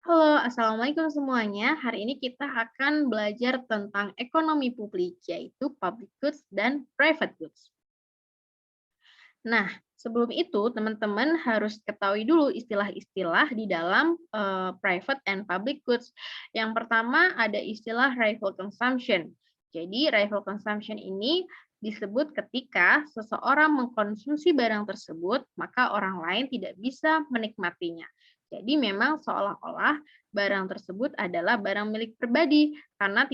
Halo, Assalamualaikum semuanya. Hari ini kita akan belajar tentang ekonomi publik, yaitu public goods dan private goods. Nah, sebelum itu teman-teman harus ketahui dulu istilah-istilah di dalam private and public goods. Yang pertama ada istilah rival consumption. Jadi rival consumption ini disebut ketika seseorang mengkonsumsi barang tersebut, maka orang lain tidak bisa menikmatinya. Jadi memang seolah-olah barang tersebut adalah barang milik pribadi karena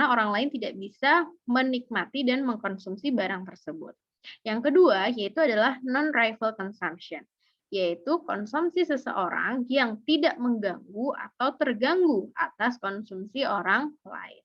orang lain tidak bisa menikmati dan mengkonsumsi barang tersebut. Yang kedua yaitu adalah non-rival consumption, yaitu konsumsi seseorang yang tidak mengganggu atau terganggu atas konsumsi orang lain.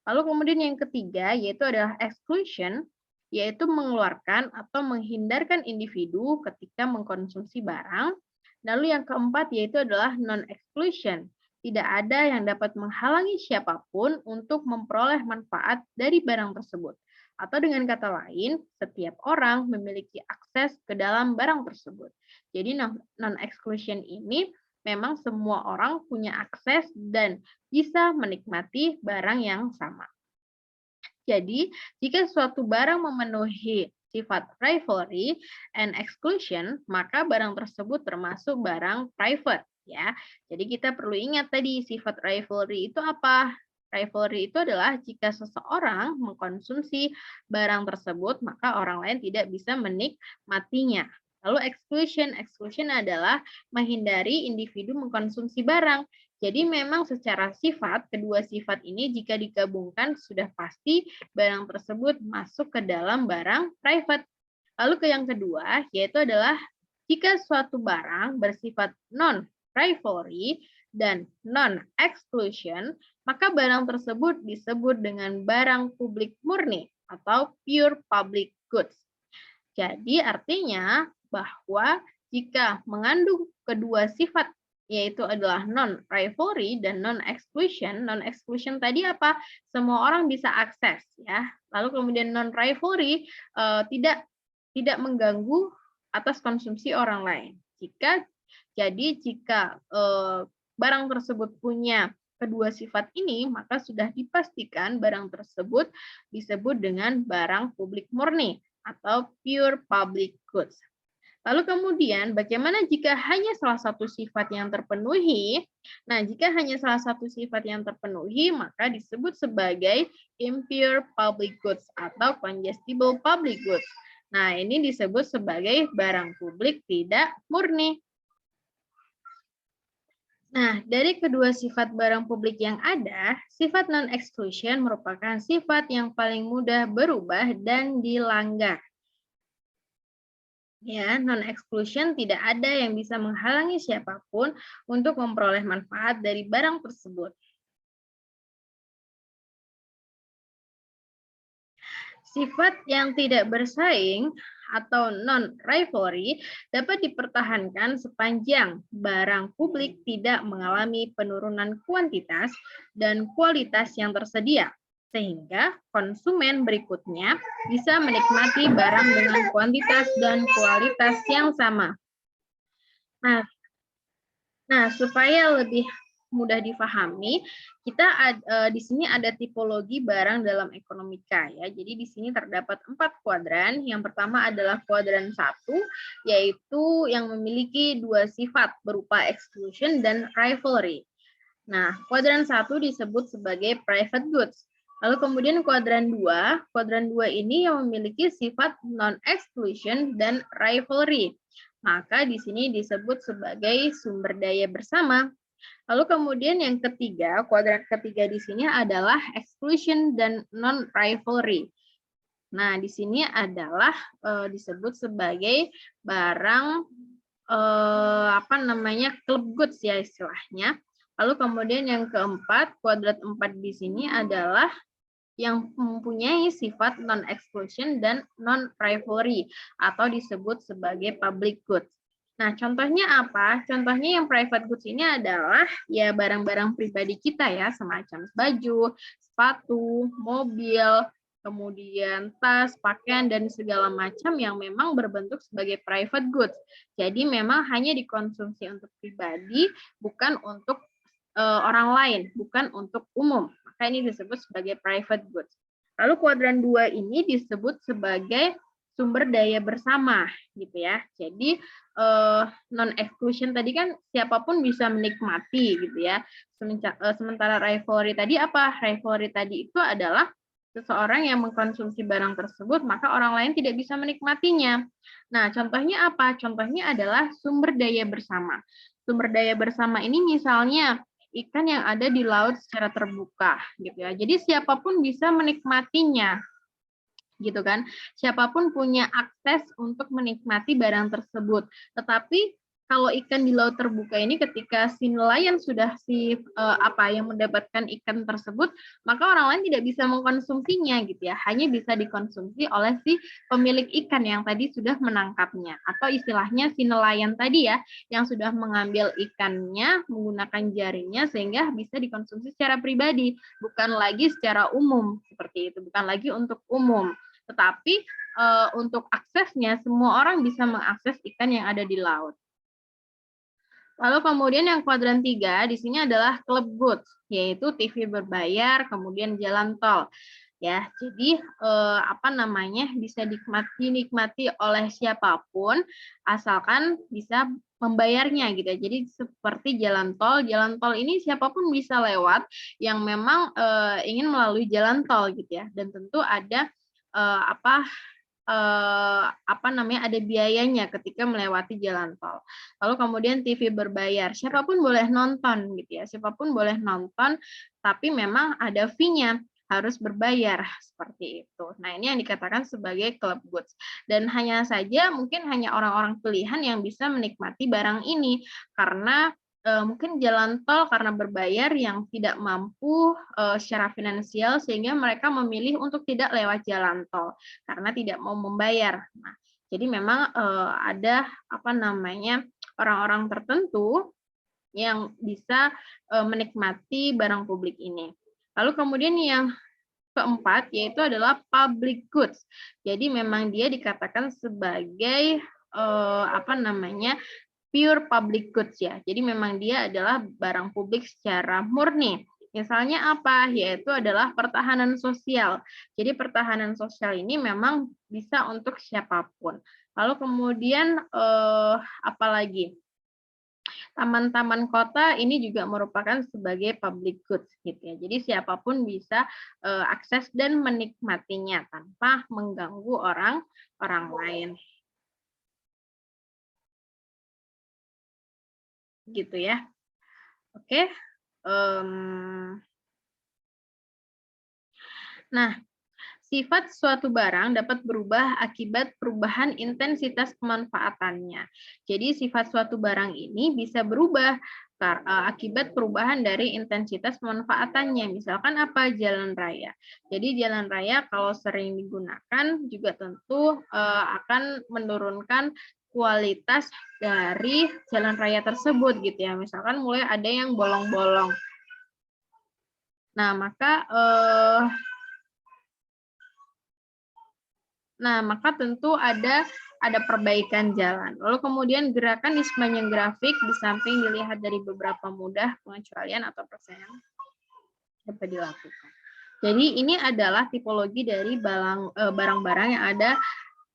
Lalu kemudian yang ketiga yaitu adalah exclusion, yaitu mengeluarkan atau menghindarkan individu ketika mengkonsumsi barang. Lalu yang keempat yaitu adalah non-exclusion, tidak ada yang dapat menghalangi siapapun untuk memperoleh manfaat dari barang tersebut. Atau dengan kata lain, setiap orang memiliki akses ke dalam barang tersebut. Jadi non-exclusion ini memang semua orang punya akses dan bisa menikmati barang yang sama. Jadi, jika suatu barang memenuhi sifat rivalry and exclusion, maka barang tersebut termasuk barang private ya. Jadi kita perlu ingat tadi sifat rivalry itu apa? Rivalry itu adalah jika seseorang mengkonsumsi barang tersebut, maka orang lain tidak bisa menikmatinya. Lalu exclusion adalah menghindari individu mengkonsumsi barang. Jadi memang secara sifat, kedua sifat ini jika digabungkan sudah pasti barang tersebut masuk ke dalam barang private. Lalu ke yang kedua, yaitu adalah jika suatu barang bersifat non-rivalry dan non-exclusion, maka barang tersebut disebut dengan barang publik murni atau pure public goods. Jadi artinya bahwa jika mengandung kedua sifat yaitu adalah non-rivalry dan non-exclusion. Non-exclusion tadi apa? Semua orang bisa akses ya. Lalu kemudian non-rivalry tidak mengganggu atas konsumsi orang lain. Jika barang tersebut punya kedua sifat ini, maka sudah dipastikan barang tersebut disebut dengan barang publik murni atau pure public goods. Lalu kemudian bagaimana jika hanya salah satu sifat yang terpenuhi? Nah, jika hanya salah satu sifat yang terpenuhi, maka disebut sebagai impure public goods atau congestible public goods. Nah, ini disebut sebagai barang publik tidak murni. Nah, dari kedua sifat barang publik yang ada, sifat non-exclusion merupakan sifat yang paling mudah berubah dan dilanggar. Ya, non-exclusion tidak ada yang bisa menghalangi siapapun untuk memperoleh manfaat dari barang tersebut. Sifat yang tidak bersaing atau non-rivalry dapat dipertahankan sepanjang barang publik tidak mengalami penurunan kuantitas dan kualitas yang tersedia, sehingga konsumen berikutnya bisa menikmati barang dengan kuantitas dan kualitas yang sama. Nah, supaya lebih mudah difahami, kita di sini ada tipologi barang dalam ekonomika ya. Jadi di sini terdapat 4 kuadran. Yang pertama adalah kuadran 1, yaitu yang memiliki dua sifat berupa exclusion dan rivalry. Nah, kuadran 1 disebut sebagai private goods. Lalu kemudian kuadran 2 ini yang memiliki sifat non-exclusion dan rivalry. Maka di sini disebut sebagai sumber daya bersama. Lalu kemudian yang ketiga, kuadran ketiga di sini adalah exclusion dan non-rivalry. Nah, di sini adalah disebut sebagai barang club goods ya istilahnya. Lalu kemudian yang keempat, kuadrat 4 di sini adalah yang mempunyai sifat non-exclusion dan non-rivalry atau disebut sebagai public goods. Nah, contohnya apa? Contohnya yang private goods ini adalah ya barang-barang pribadi kita ya, semacam baju, sepatu, mobil, kemudian tas, pakaian, dan segala macam yang memang berbentuk sebagai private goods. Jadi memang hanya dikonsumsi untuk pribadi, bukan untuk orang lain, bukan untuk umum. Maka ini disebut sebagai private goods. Lalu kuadran 2 ini disebut sebagai sumber daya bersama, gitu ya. Jadi non exclusion tadi kan siapapun bisa menikmati, gitu ya. Sementara rivalry tadi apa? Rivalry tadi itu adalah seseorang yang mengkonsumsi barang tersebut, maka orang lain tidak bisa menikmatinya. Nah, contohnya apa? Contohnya adalah sumber daya bersama. Sumber daya bersama ini misalnya ikan yang ada di laut secara terbuka, gitu ya. Jadi siapapun bisa menikmatinya, gitu kan. Siapapun punya akses untuk menikmati barang tersebut. Tetapi kalau ikan di laut terbuka ini ketika si nelayan sudah yang mendapatkan ikan tersebut, maka orang lain tidak bisa mengkonsumsinya gitu ya. Hanya bisa dikonsumsi oleh si pemilik ikan yang tadi sudah menangkapnya, atau istilahnya si nelayan tadi ya yang sudah mengambil ikannya menggunakan jaringnya sehingga bisa dikonsumsi secara pribadi, bukan lagi secara umum seperti itu, bukan lagi untuk umum. Tetapi untuk aksesnya semua orang bisa mengakses ikan yang ada di laut. Lalu kemudian yang kuadran 3 di sini adalah club goods, yaitu TV berbayar, kemudian jalan tol. Ya, jadi bisa dinikmati oleh siapapun asalkan bisa membayarnya gitu ya. Jadi seperti jalan tol ini siapapun bisa lewat yang memang ingin melalui jalan tol gitu ya. Dan tentu ada eh, apa ada biayanya ketika melewati jalan tol. Lalu kemudian TV berbayar, siapapun boleh nonton gitu ya, siapapun boleh nonton, tapi memang ada fee-nya, harus berbayar seperti itu. Nah, ini yang dikatakan sebagai club goods. Dan hanya saja mungkin hanya orang-orang pilihan yang bisa menikmati barang ini karena mungkin jalan tol karena berbayar yang tidak mampu secara finansial sehingga mereka memilih untuk tidak lewat jalan tol karena tidak mau membayar. Nah, jadi memang ada orang-orang tertentu yang bisa menikmati barang publik ini. Lalu kemudian yang keempat yaitu adalah public goods. Jadi memang dia dikatakan sebagai pure public goods ya. Jadi memang dia adalah barang publik secara murni. Misalnya apa? Yaitu adalah pertahanan sosial. Jadi pertahanan sosial ini memang bisa untuk siapapun. Lalu kemudian apalagi? Taman-taman kota ini juga merupakan sebagai public goods gitu ya. Jadi siapapun bisa akses dan menikmatinya tanpa mengganggu orang lain. Gitu ya. Oke. Nah, sifat suatu barang dapat berubah akibat perubahan intensitas pemanfaatannya. Jadi sifat suatu barang ini bisa berubah akibat perubahan dari intensitas pemanfaatannya. Misalkan apa? Jalan raya. Jadi jalan raya kalau sering digunakan juga tentu akan menurunkan kualitas dari jalan raya tersebut gitu ya. Misalkan mulai ada yang bolong-bolong. Nah, maka tentu ada perbaikan jalan. Lalu kemudian gerakan di sepanjang grafik di samping dilihat dari beberapa mudah pengecualian atau persen yang dapat dilakukan. Jadi ini adalah tipologi dari barang-barang yang ada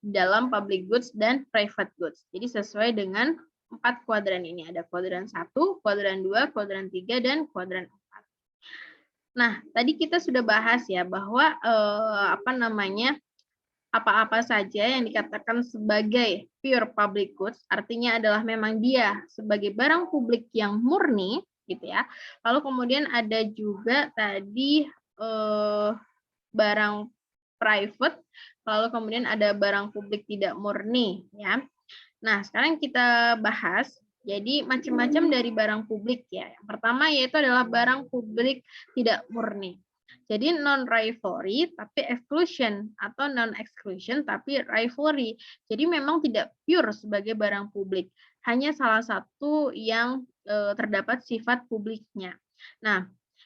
dalam public goods dan private goods. Jadi sesuai dengan 4 kuadran ini. Ada kuadran 1, kuadran 2, kuadran 3, dan kuadran 4. Nah, tadi kita sudah bahas ya bahwa apa-apa saja yang dikatakan sebagai pure public goods, artinya adalah memang dia sebagai barang publik yang murni, gitu ya. Lalu kemudian ada juga tadi barang private, lalu kemudian ada barang publik tidak murni, ya. Nah, sekarang kita bahas. Jadi macam-macam dari barang publik ya. Yang pertama yaitu adalah barang publik tidak murni. Jadi non-rivalry tapi exclusion atau non-exclusion tapi rivalry. Jadi memang tidak pure sebagai barang publik. Hanya salah satu yang terdapat sifat publiknya. Nah,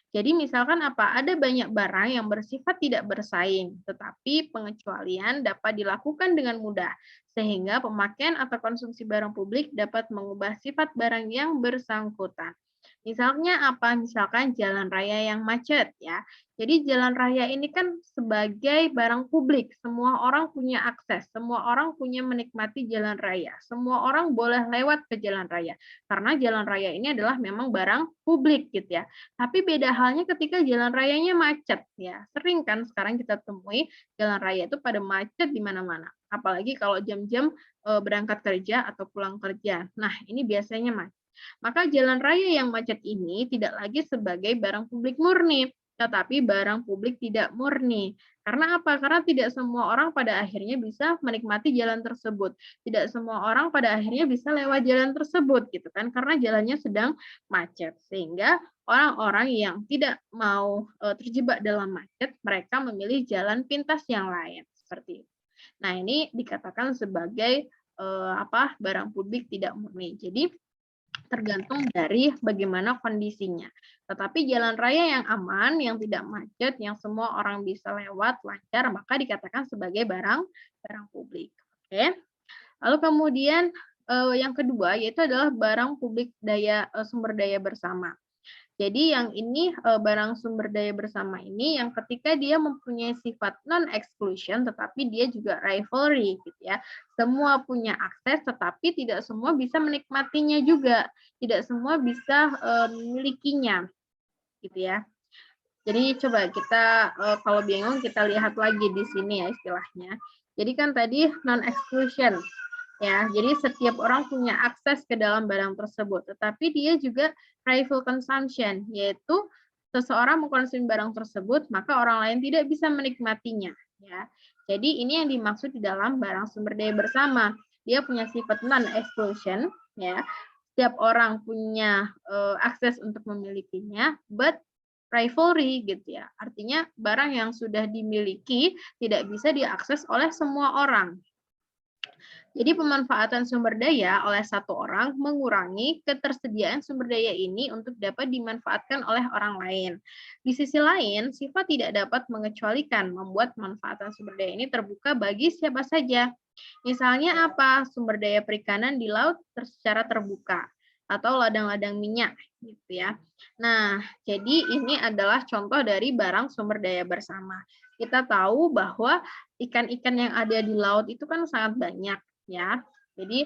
Jadi misalkan apa? Ada banyak barang yang bersifat tidak bersaing, tetapi pengecualian dapat dilakukan dengan mudah, sehingga pemakaian atau konsumsi barang publik dapat mengubah sifat barang yang bersangkutan. Misalnya apa? Misalkan jalan raya yang macet ya. Jadi jalan raya ini kan sebagai barang publik, semua orang punya akses, semua orang punya menikmati jalan raya, semua orang boleh lewat ke jalan raya. Karena jalan raya ini adalah memang barang publik gitu ya. Tapi beda halnya ketika jalan rayanya macet ya. Sering kan sekarang kita temui jalan raya itu pada macet di mana-mana. Apalagi kalau jam-jam berangkat kerja atau pulang kerja. Nah, ini biasanya macet. Maka jalan raya yang macet ini tidak lagi sebagai barang publik murni, tetapi barang publik tidak murni. Karena apa? Karena tidak semua orang pada akhirnya bisa menikmati jalan tersebut. Tidak semua orang pada akhirnya bisa lewat jalan tersebut gitu kan, karena jalannya sedang macet. Sehingga orang-orang yang tidak mau terjebak dalam macet, mereka memilih jalan pintas yang lain seperti itu. Nah, ini dikatakan sebagai barang publik tidak murni. Jadi tergantung dari bagaimana kondisinya. Tetapi jalan raya yang aman, yang tidak macet, yang semua orang bisa lewat lancar, maka dikatakan sebagai barang publik. Oke. Lalu kemudian yang kedua yaitu adalah barang publik sumber daya bersama. Jadi yang ini barang sumber daya bersama ini yang ketika dia mempunyai sifat non-exclusion tetapi dia juga rivalry gitu ya. Semua punya akses tetapi tidak semua bisa menikmatinya juga. Tidak semua bisa memilikinya gitu ya. Jadi coba kita kalau bingung kita lihat lagi di sini ya istilahnya. Jadi kan tadi non-exclusion ya. Jadi setiap orang punya akses ke dalam barang tersebut, tetapi dia juga rival consumption, yaitu seseorang mengkonsumsi barang tersebut, maka orang lain tidak bisa menikmatinya, ya. Jadi ini yang dimaksud di dalam barang sumber daya bersama. Dia punya sifat non-exclusion, ya. Setiap orang punya akses untuk memilikinya, but rivalry gitu ya. Artinya barang yang sudah dimiliki tidak bisa diakses oleh semua orang. Jadi pemanfaatan sumber daya oleh satu orang mengurangi ketersediaan sumber daya ini untuk dapat dimanfaatkan oleh orang lain. Di sisi lain, sifat tidak dapat mengecualikan membuat manfaatan sumber daya ini terbuka bagi siapa saja. Misalnya apa? Sumber daya perikanan di laut secara terbuka atau ladang-ladang minyak gitu ya. Nah, jadi ini adalah contoh dari barang sumber daya bersama. Kita tahu bahwa ikan-ikan yang ada di laut itu kan sangat banyak ya. Jadi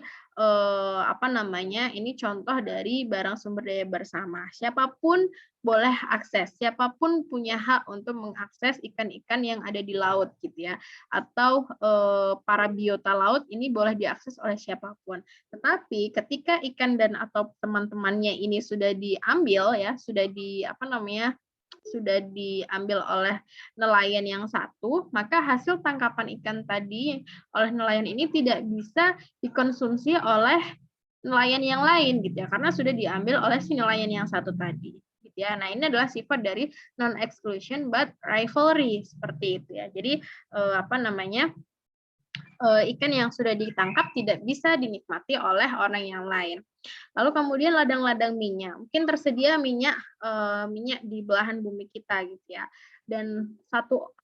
ini contoh dari barang sumber daya bersama. Siapapun boleh akses, siapapun punya hak untuk mengakses ikan-ikan yang ada di laut gitu ya. Atau para biota laut ini boleh diakses oleh siapapun. Tetapi ketika ikan dan atau teman-temannya ini sudah diambil ya, sudah diambil oleh nelayan yang satu, maka hasil tangkapan ikan tadi oleh nelayan ini tidak bisa dikonsumsi oleh nelayan yang lain gitu ya, karena sudah diambil oleh si nelayan yang satu tadi. Gitu ya. Nah, ini adalah sifat dari non-exclusion but rivalry seperti itu ya. Jadi ikan yang sudah ditangkap tidak bisa dinikmati oleh orang yang lain. Lalu kemudian ladang-ladang minyak, mungkin tersedia minyak di belahan bumi kita gitu ya. Dan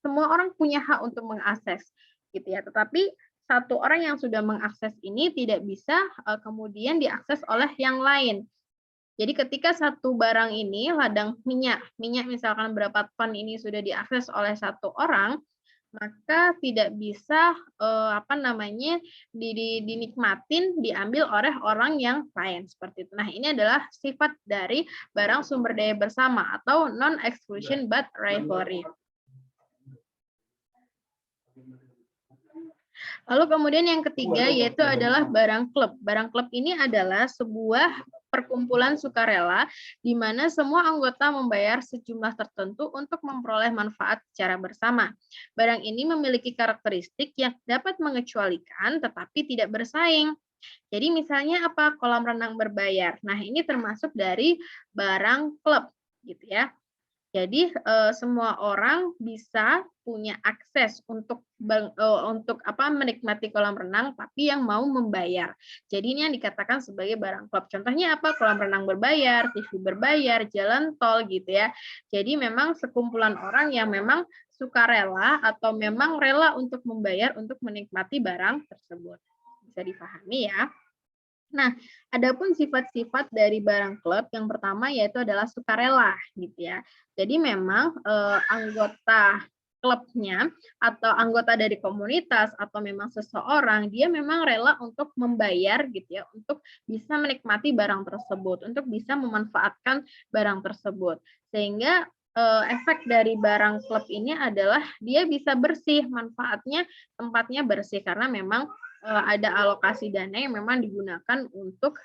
semua orang punya hak untuk mengakses gitu ya. Tetapi satu orang yang sudah mengakses ini tidak bisa kemudian diakses oleh yang lain. Jadi ketika satu barang ini ladang minyak misalkan berapa ton ini sudah diakses oleh satu orang, maka tidak bisa dinikmatin diambil oleh orang yang lain seperti itu. Nah, ini adalah sifat dari barang sumber daya bersama atau non exclusion but rivalry. Lalu kemudian yang ketiga yaitu adalah barang klub. Barang klub ini adalah sebuah perkumpulan sukarela di mana semua anggota membayar sejumlah tertentu untuk memperoleh manfaat secara bersama. Barang ini memiliki karakteristik yang dapat mengecualikan tetapi tidak bersaing. Jadi misalnya apa? Kolam renang berbayar. Nah, ini termasuk dari barang klub gitu ya. Jadi, semua orang bisa punya akses untuk menikmati kolam renang, tapi yang mau membayar. Jadi ini yang dikatakan sebagai barang klub. Contohnya apa? Kolam renang berbayar, TV berbayar, jalan tol gitu ya. Jadi memang sekumpulan orang yang memang sukarela atau memang rela untuk membayar untuk menikmati barang tersebut. Bisa dipahami ya? Nah, adapun sifat-sifat dari barang klub yang pertama yaitu adalah sukarela gitu ya. Jadi memang anggota klubnya atau anggota dari komunitas atau memang seseorang dia memang rela untuk membayar gitu ya untuk bisa menikmati barang tersebut, untuk bisa memanfaatkan barang tersebut. Sehingga efek dari barang klub ini adalah dia bisa bersih, manfaatnya tempatnya bersih karena memang ada alokasi dana yang memang digunakan untuk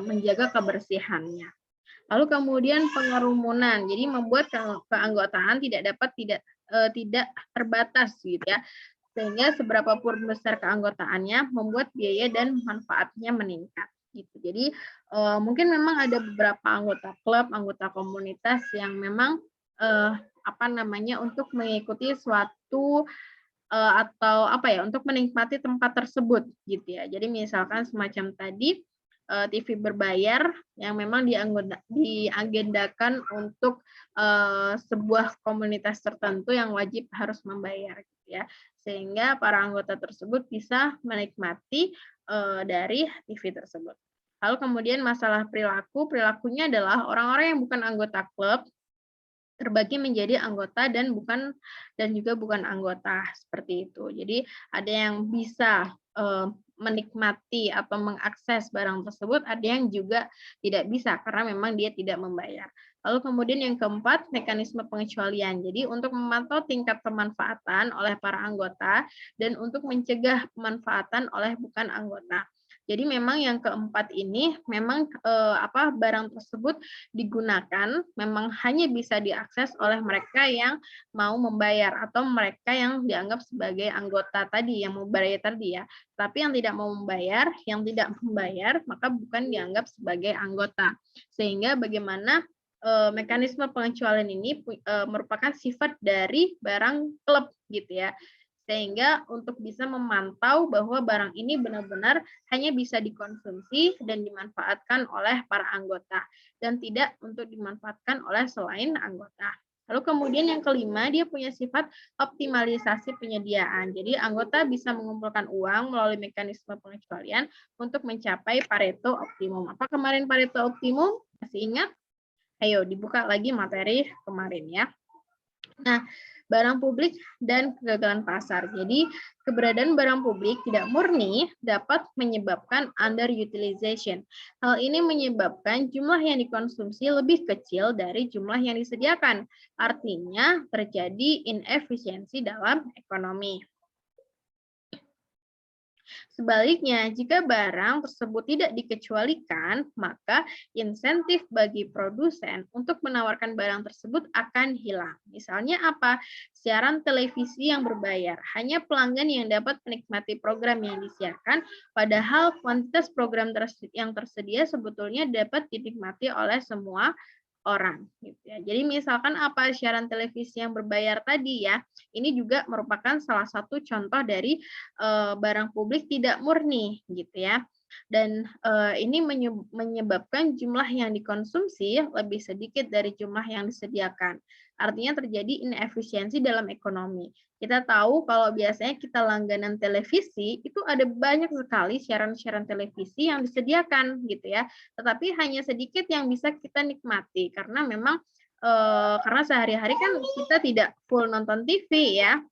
menjaga kebersihannya. Lalu kemudian pengerumunan, jadi membuat keanggotaan tidak terbatas gitu ya, sehingga seberapa pun besar keanggotaannya membuat biaya dan manfaatnya meningkat gitu. Jadi mungkin memang ada beberapa anggota klub, anggota komunitas yang memang untuk mengikuti suatu atau untuk menikmati tempat tersebut gitu ya. Jadi misalkan semacam tadi TV berbayar yang memang diagendakan untuk sebuah komunitas tertentu yang wajib harus membayar gitu ya. Sehingga para anggota tersebut bisa menikmati dari TV tersebut. Lalu kemudian masalah perilakunya adalah orang-orang yang bukan anggota klub terbagi menjadi anggota dan juga bukan anggota, seperti itu. Jadi ada yang bisa, menikmati atau mengakses barang tersebut, ada yang juga tidak bisa karena memang dia tidak membayar. Lalu kemudian yang keempat, mekanisme pengecualian. Jadi untuk memantau tingkat pemanfaatan oleh para anggota dan untuk mencegah pemanfaatan oleh bukan anggota. Jadi memang yang keempat ini memang, barang tersebut digunakan memang hanya bisa diakses oleh mereka yang mau membayar atau mereka yang dianggap sebagai anggota tadi, yang mau bayar tadi ya. Tapi yang tidak mau membayar, yang tidak membayar, maka bukan dianggap sebagai anggota. Sehingga bagaimana mekanisme pengecualian ini merupakan sifat dari barang klub gitu ya. Sehingga untuk bisa memantau bahwa barang ini benar-benar hanya bisa dikonsumsi dan dimanfaatkan oleh para anggota dan tidak untuk dimanfaatkan oleh selain anggota. Lalu kemudian yang kelima, dia punya sifat optimalisasi penyediaan. Jadi anggota bisa mengumpulkan uang melalui mekanisme pengecualian untuk mencapai Pareto optimum. Apa kemarin Pareto optimum? Masih ingat? Ayo dibuka lagi materi kemarin ya. Nah, barang publik dan kegagalan pasar. Jadi, keberadaan barang publik tidak murni dapat menyebabkan underutilization. Hal ini menyebabkan jumlah yang dikonsumsi lebih kecil dari jumlah yang disediakan. Artinya, terjadi inefisiensi dalam ekonomi. Sebaliknya, jika barang tersebut tidak dikecualikan, maka insentif bagi produsen untuk menawarkan barang tersebut akan hilang. Misalnya apa? Siaran televisi yang berbayar. Hanya pelanggan yang dapat menikmati program yang disiarkan, padahal kuantitas program yang tersedia sebetulnya dapat dinikmati oleh semua orang gitu ya. Jadi misalkan apa siaran televisi yang berbayar tadi ya, ini juga merupakan salah satu contoh dari barang publik tidak murni gitu ya. Dan ini menyebabkan jumlah yang dikonsumsi lebih sedikit dari jumlah yang disediakan. Artinya terjadi inefisiensi dalam ekonomi. Kita tahu kalau biasanya kita langganan televisi, itu ada banyak sekali siaran-siaran televisi yang disediakan gitu ya. Tetapi hanya sedikit yang bisa kita nikmati karena memang karena sehari-hari kan kita tidak full nonton TV ya.